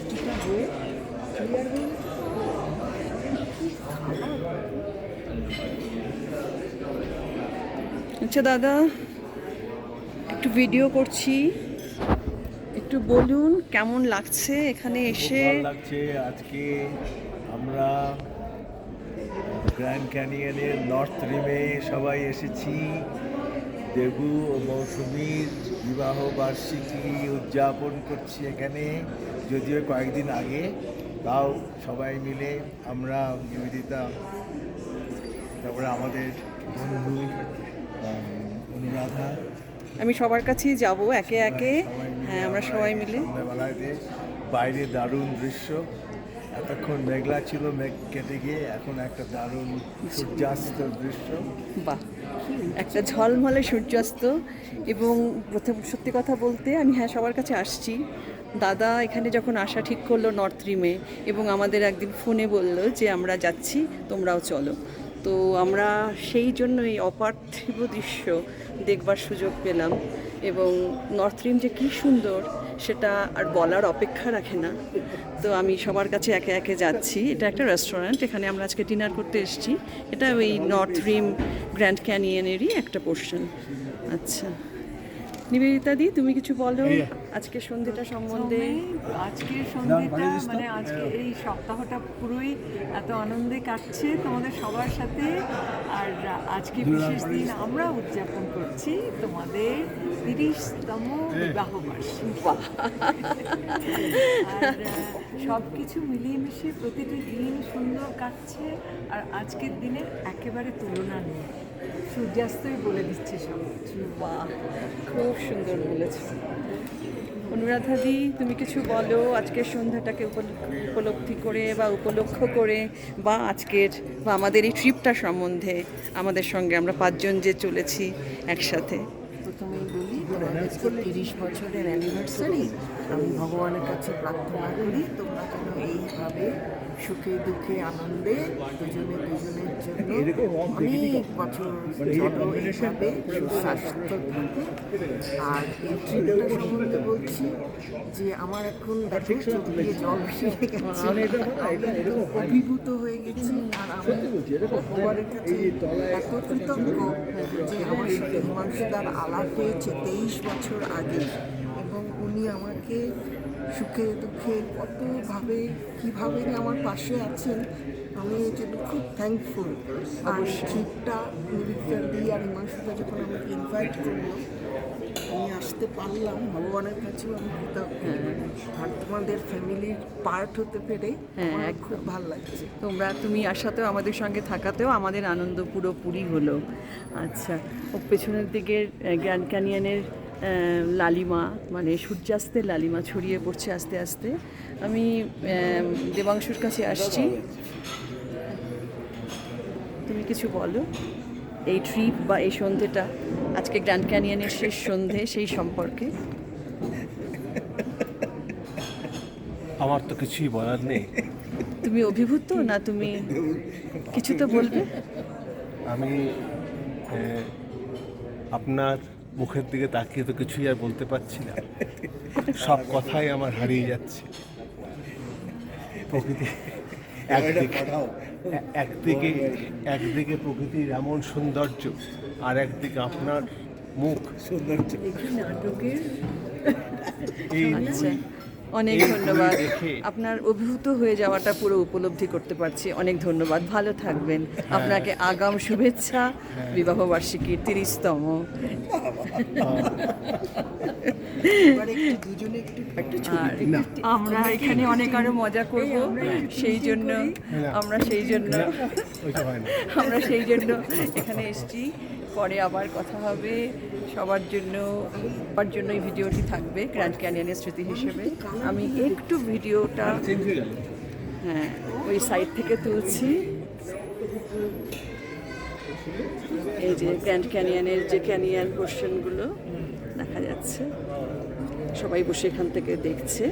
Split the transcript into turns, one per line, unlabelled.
বৃষ্টিটা হয়ে ক্লিয়ার হয়ে আচ্ছা দাদা, একটু ভিডিও করছি, একটু বলুন কেমন লাগছে এখানে এসে?
ভালো লাগছে। আজকে আমরা গ্র্যান্ড ক্যানিয়নের নর্থ রিমে সবাই এসেছি। দেবু ও মৌসুমীর বিবাহ বার্ষিকী উদযাপন করছি এখানে, যদিও কয়েকদিন আগে, তাও সবাই মিলে আমরা, নিবেদিতা, তারপরে আমাদের বন্ধু অনুরাধা,
আমি সবার কাছেই যাব একে একে। হ্যাঁ, আমরা সবাই মিলে।
সন্ধ্যাবেলাতে বাইরে দারুণ দৃশ্য, এতক্ষণ মেঘলা ছিল, মেঘ কেটে গিয়ে এখন একটা দারুণ সূর্যাস্ত দৃশ্য।
বাহ, একটা ঝলমলে সূর্যাস্ত। এবং প্রথম সত্যি কথা বলতে আমি সবার কাছে আসছি। দাদা এখানে যখন আসা ঠিক করলো নর্থ রিমে, এবং আমাদের একদিন ফোনে বলল যে আমরা যাচ্ছি, তোমরাও চলো। তো আমরা সেই জন্য এই অপার্থিব দৃশ্য দেখবার সুযোগ পেলাম। এবং নর্থ রিম যে কী সুন্দর সেটা আর বলার অপেক্ষা রাখে না। তো আমি সবার কাছে একে একে যাচ্ছি। এটা একটা রেস্টুরেন্ট, এখানে আমরা আজকে ডিনার করতে এসেছি। এটা ওই নর্থ রিম গ্র্যান্ড ক্যানিয়নেরই একটা পোর্শন। আচ্ছা নিবেদিতা দি, তুমি কিছু বলো আজকের সন্ধ্যেটা সম্বন্ধে।
আজকের সন্ধ্যেটা মানে আজকে এই সপ্তাহটা পুরোই এত আনন্দে কাটছে তোমাদের সবার সাথে। আর আজকে বিশেষ দিন আমরা উদযাপন করছি তোমাদের 30তম বিবাহ বার্ষিকী। আর সব কিছু মিলিয়ে মিশিয়ে প্রতিটি দিন সুন্দর কাটছে। আর আজকের দিনের একেবারে তুলনা নেই, সূর্যাস্তই বলে দিচ্ছে সব কিছু।
বাহ, খুব সুন্দর বলেছো। অনুরাধা দি, তুমি কিছু বলো আজকের সন্ধ্যাটাকে উপলব্ধি করে বা উপলক্ষ করে, বা আজকের বা আমাদের এই ট্রিপটা সম্বন্ধে, আমাদের সঙ্গে আমরা 5 জন যে চলেছি একসাথে।
প্রথমেই বলি, তোমাদের 30 বছরের অ্যানিভার্সারি, আমি ভগবানের কাছে প্রার্থনা করি তোমরা যেন এইভাবে সুখে দুঃখে আনন্দে দুজনে দুজনের জন্য অনেক বছর চলো, এইভাবে সুস্বাস্থ্য থাকে। আর এই ট্রিপটা সম্বন্ধে বলছি যে আমার এখন দেখো চোখ দিয়ে জল ফিরে গেছে, অভিভূত হয়ে গেছি। আর আমি ভগবানের কাছে এত কৃতজ্ঞ যে আমার সাথে হিমাংশুদার আলাপ হয়েছে 23 বছর আগে, এবং উনি আমাকে সুখে দুঃখে কতভাবে কীভাবে আমার পাশে আছেন, আমি এই জন্য খুব থ্যাঙ্কফুল। আর ট্রিপটা নিবেদিতা দি আর হিমাংশুদা যখন আমাকে ইনভাইট করলো, আমি আসতে পারলাম, ভগবানের কাছেও আমি কৃতজ্ঞ। আর তোমাদের ফ্যামিলির পার্ট হতে পেরে আমার খুব ভালো লাগছে।
তুমি আসাতেও আমাদের সঙ্গে থাকাতেও আমাদের আনন্দ পুরোপুরি হলো। আচ্ছা, ও পেছনের দিকের গ্র্যান্ড ক্যানিয়নের লালিমা, মানে সূর্যাস্তের লালিমা ছড়িয়ে পড়ছে আস্তে আস্তে। আমি দেবাংশুর কাছে আসছি, তুমি কিছু বলো এই ট্রিপ বা এই সন্ধ্যেটা, আজকে গ্র্যান্ড ক্যানিয়নের শেষ সন্ধ্যে, সেই সম্পর্কে।
আমার তো কিছুই বলার নেই।
তুমি অভিভূত না, তুমি কিছু তো বলবে।
আমি আপনার মুখের দিকে তাকিয়ে তো কিছুই আর বলতে পারছি না, সব কথাই আমার হারিয়ে যাচ্ছে। প্রকৃতি একদিকে প্রকৃতির এমন সৌন্দর্য, আর একদিকে আপনার মুখ সৌন্দর্য।
নাটকের
এই
অনেক ধন্যবাদ। আপনার অভিভূত হয়ে যাওয়াটা পুরো উপলব্ধি করতে পারছি, অনেক ধন্যবাদ। ভালো থাকবেন। আপনাকে আগাম শুভেচ্ছা বিবাহ বার্ষিকীর 30তম। আমরা এখানে অনেক আরো মজা করব, সেই জন্য আমরা সেই জন্য এখানে এসেছি। পরে আবার কথা হবে। সবার জন্য এই ভিডিওটি থাকবে গ্র্যান্ড ক্যানিয়নের স্মৃতি হিসেবে। আমি একটু ভিডিওটা ওই সাইড থেকে তুলছি। এই যে গ্র্যান্ড ক্যানিয়নের যে ক্যানিয়ন পোর্শনগুলো দেখা যাচ্ছে, সবাই বসে এখান থেকে দেখছে।